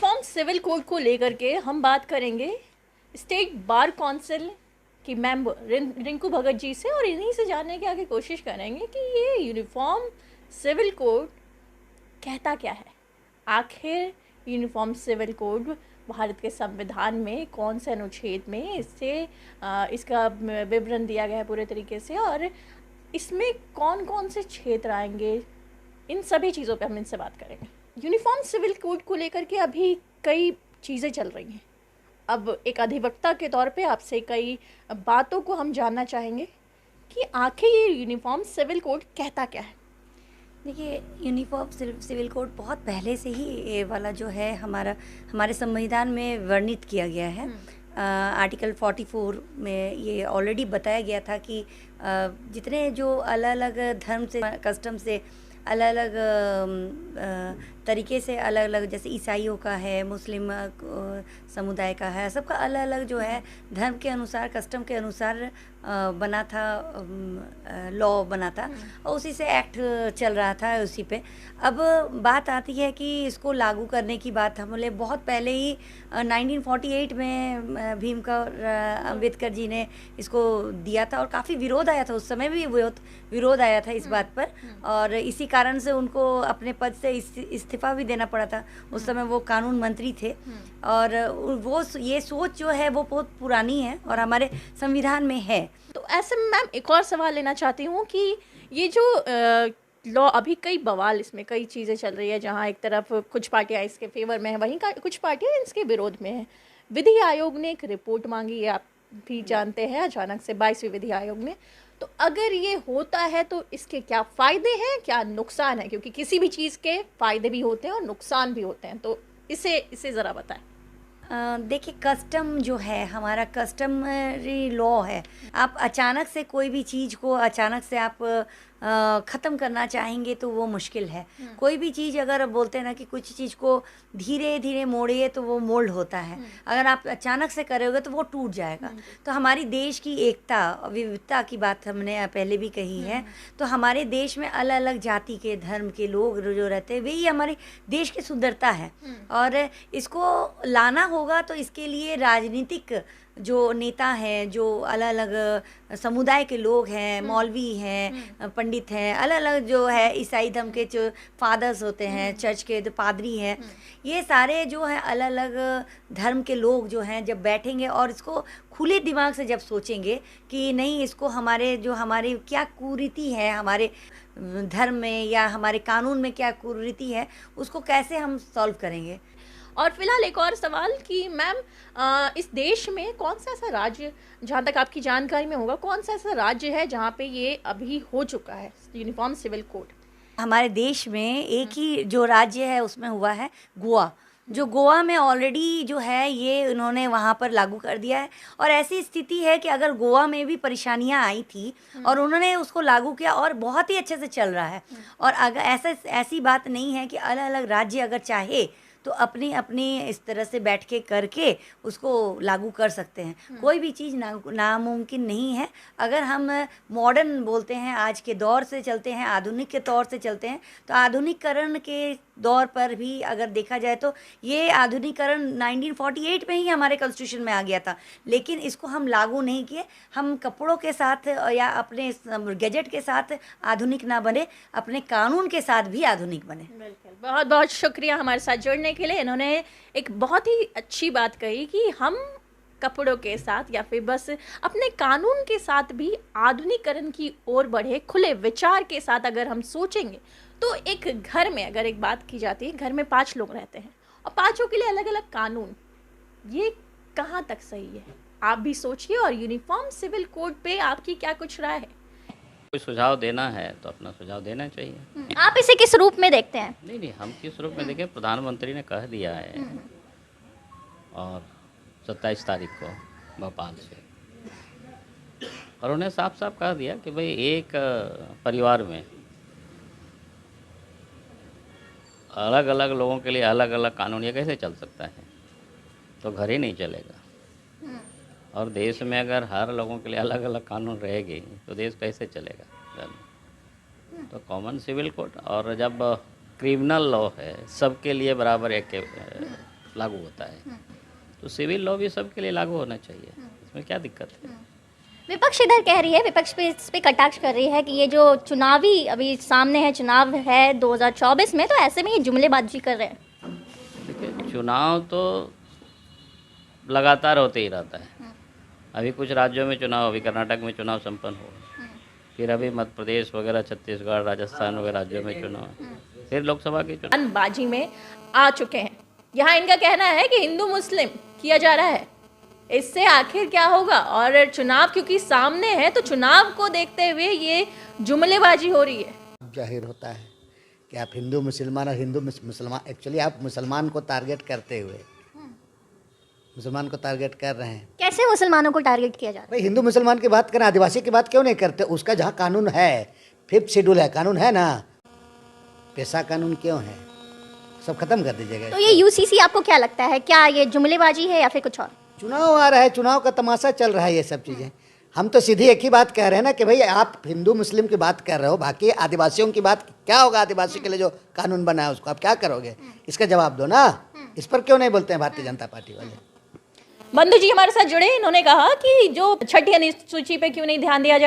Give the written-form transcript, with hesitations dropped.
Uniform civil code को लेकर के हम बात करेंगे स्टेट बार काउंसिल की मेंबर रिंकू भगत जी से, और इन्हीं से जानने की आगे कोशिश करेंगे कि ये यूनिफॉर्म सिविल कोड कहता क्या है। आखिर यूनिफॉर्म सिविल कोड भारत के संविधान में कौन से अनुच्छेद में इसका विवरण दिया गया है पूरे तरीके से, और इसमें कौन कौन से क्षेत्र आएंगे, इन सभी चीज़ों पे हम इनसे बात करेंगे। यूनिफॉर्म सिविल कोड को लेकर के अभी कई चीज़ें चल रही हैं। अब एक अधिवक्ता के तौर पे आपसे कई बातों को हम जानना चाहेंगे कि आखिर ये यूनिफॉर्म सिविल कोड कहता क्या है। देखिए, यूनिफॉर्म सिविल कोड बहुत पहले से ही ये वाला जो है हमारे संविधान में वर्णित किया गया है। आर्टिकल 44 में ये ऑलरेडी बताया गया था कि जितने जो अलग अलग धर्म से, कस्टम से, अलग अलग तरीके से, अलग अलग, जैसे ईसाइयों का है, मुस्लिम समुदाय का है, सबका अलग अलग जो है धर्म के अनुसार, कस्टम के अनुसार बना था, लॉ बना था, और उसी से एक्ट चल रहा था उसी पे। अब बात आती है कि इसको लागू करने की बात हमने बहुत पहले ही 1948 में भीमराव अम्बेडकर जी ने इसको दिया था, और काफ़ी विरोध आया था, उस समय भी विरोध आया था इस बात पर, और इसी कारण से उनको अपने पद से इस्तीफा भी देना पड़ा था। उस समय वो कानून मंत्री थे, और वो ये सोच जो है वो बहुत पुरानी है और हमारे संविधान में है। तो ऐसे में मैम एक और सवाल लेना चाहती हूँ कि ये जो लॉ, अभी कई बवाल, इसमें कई चीज़ें चल रही है, जहाँ एक तरफ कुछ पार्टियाँ इसके फेवर में हैं, वहीं कुछ पार्टियाँ इसके विरोध में हैं। विधि आयोग ने एक रिपोर्ट मांगी है, आप भी जानते हैं, अचानक से 22वीं विधि आयोग ने। तो अगर ये होता है तो इसके क्या फ़ायदे हैं, क्या नुकसान है, क्योंकि किसी भी चीज़ के फ़ायदे भी होते हैं और नुकसान भी होते हैं, तो इसे ज़रा बताएं। देखिए, कस्टम जो है हमारा कस्टमरी लॉ है। आप अचानक से कोई भी चीज़ को अचानक से आप ख़त्म करना चाहेंगे तो वो मुश्किल है। कोई भी चीज़, अगर बोलते हैं ना कि कुछ चीज़ को धीरे धीरे मोड़िए तो वो मोल्ड होता है, अगर आप अचानक से करोगे तो वो टूट जाएगा। तो हमारी देश की एकता, विविधता की बात हमने पहले भी कही है। तो हमारे देश में अलग अलग जाति के, धर्म के लोग जो रहते हैं, वही हमारे देश की सुंदरता है, और इसको लाना होगा। तो इसके लिए राजनीतिक जो नेता हैं, जो अलग अलग समुदाय के लोग हैं, मौलवी हैं, पंडित हैं, अलग अलग जो है ईसाई धर्म के जो फादर्स होते हैं, चर्च के जो पादरी हैं, ये सारे जो हैं अलग अलग धर्म के लोग जो हैं जब बैठेंगे और इसको खुले दिमाग से जब सोचेंगे कि नहीं, इसको हमारी क्या कुरीति है, हमारे धर्म में या हमारे कानून में क्या कुरीति है, उसको कैसे हम सॉल्व करेंगे। और फिलहाल एक और सवाल कि मैम, इस देश में कौन सा ऐसा राज्य, जहाँ तक आपकी जानकारी में होगा, कौन सा ऐसा राज्य है जहाँ पे ये अभी हो चुका है यूनिफॉर्म सिविल कोड? हमारे देश में एक ही जो राज्य है उसमें हुआ है गोवा। जो गोवा में ऑलरेडी जो है ये उन्होंने वहाँ पर लागू कर दिया है, और ऐसी स्थिति है कि अगर गोवा में भी परेशानियाँ आई थी और उन्होंने उसको लागू किया और बहुत ही अच्छे से चल रहा है। और अगर ऐसी बात नहीं है कि अलग अलग राज्य अगर चाहे तो अपनी अपनी इस तरह से बैठ के करके उसको लागू कर सकते हैं। कोई भी चीज़ नामुमकिन नहीं है। अगर हम मॉडर्न बोलते हैं, आज के दौर से चलते हैं, आधुनिक के तौर से चलते हैं, तो आधुनिकीकरण के दौर पर भी अगर देखा जाए तो ये आधुनिकीकरण 1948 में ही हमारे कॉन्स्टिट्यूशन में आ गया था, लेकिन इसको हम लागू नहीं किए। हम कपड़ों के साथ या अपने गैजेट के साथ आधुनिक ना बने, अपने कानून के साथ भी आधुनिक बने। बिल्कुल, बहुत बहुत शुक्रिया हमारे साथ जुड़ने के लिए। इन्होंने एक बहुत ही अच्छी बात कही कि हम कपड़ों के साथ या फिर बस अपने कानून के साथ भी आधुनिकीकरण की ओर बढ़े, खुले विचार के साथ अगर हम सोचेंगे तो एक घर में अगर एक बात की जाती है, घर में 5 लोग रहते हैं और 5 के लिए अलग अलग कानून, ये कहाँ तक सही है? आप भी सोचिए, और यूनिफॉर्म सिविल कोड पे आपकी क्या कुछ राय है? कोई सुझाव देना है तो अपना सुझाव देना चाहिए। आप इसे किस रूप में देखते हैं? नहीं, हम किस रूप में देखें, प्रधानमंत्री ने कह दिया है, और 27 तारीख को भोपाल से, और उन्हें साफ साफ कह दिया कि भाई एक परिवार में अलग अलग लोगों के लिए अलग अलग कानून, ये कैसे चल सकता है? तो घर ही नहीं चलेगा। और देश में अगर हर लोगों के लिए अलग अलग कानून रहेगी तो देश कैसे चलेगा? तो कॉमन सिविल कोड, और जब क्रिमिनल लॉ है, सबके लिए बराबर एक लागू होता है। तो सिविल लॉ भी सबके लिए लागू होना चाहिए, इसमें क्या दिक्कत है? विपक्ष इधर कह रही है, विपक्ष पे इस पे कटाक्ष कर रही है कि ये जो चुनावी अभी सामने है, चुनाव है 2024 में, तो ऐसे में ये जुमलेबाजी कर रहे हैं। देखिए, चुनाव तो लगातार होते ही रहता है। अभी कुछ राज्यों में चुनाव, अभी कर्नाटक में चुनाव संपन्न हो, फिर अभी मध्य प्रदेश वगैरह, छत्तीसगढ़, राजस्थान वगैरह राज्यों में चुनाव, फिर लोकसभा के चुनाव बाजी में आ चुके हैं। यहाँ इनका कहना है कि हिंदू मुस्लिम किया जा रहा है, इससे आखिर क्या होगा? और चुनाव क्योंकि सामने है, तो चुनाव को देखते हुए ये जुमलेबाजी हो रही है। जाहिर होता है कि आप हिंदू मुसलमान और हिंदू मुसलमान, एक्चुअली आप मुसलमान को टारगेट करते हुए मुसलमान को टारगेट कर रहे हैं। कैसे मुसलमानों को टारगेट किया जा रहा है? भाई हिंदू मुसलमान की बात करें, आदिवासी की बात क्यों नहीं करते? उसका जहाँ कानून है, 5th शेड्यूल है, कानून है ना, पेशा कानून क्यों है? सब खत्म कर दीजिएगा। तो ये यूसीसी आपको क्या लगता है, क्या ये जुमलेबाजी है या फिर कुछ और? चुनाव आ रहा है, चुनाव का तमाशा चल रहा है, ये सब चीज़ें। हम तो सीधी एक ही बात कह रहे हैं ना कि भाई आप हिंदू मुस्लिम की बात कर रहे हो, बाकी आदिवासियों की बात क्या होगा? आदिवासी के लिए जो कानून बना है उसको आप क्या करोगे? इसका जवाब दो ना। इस पर क्यों नहीं बोलते हैं भारतीय जनता पार्टी वाले? बंधु जी हमारे साथ जुड़े, इन्होंने कहा कि जो छठी अनुसूची पे क्यों नहीं ध्यान दिया जा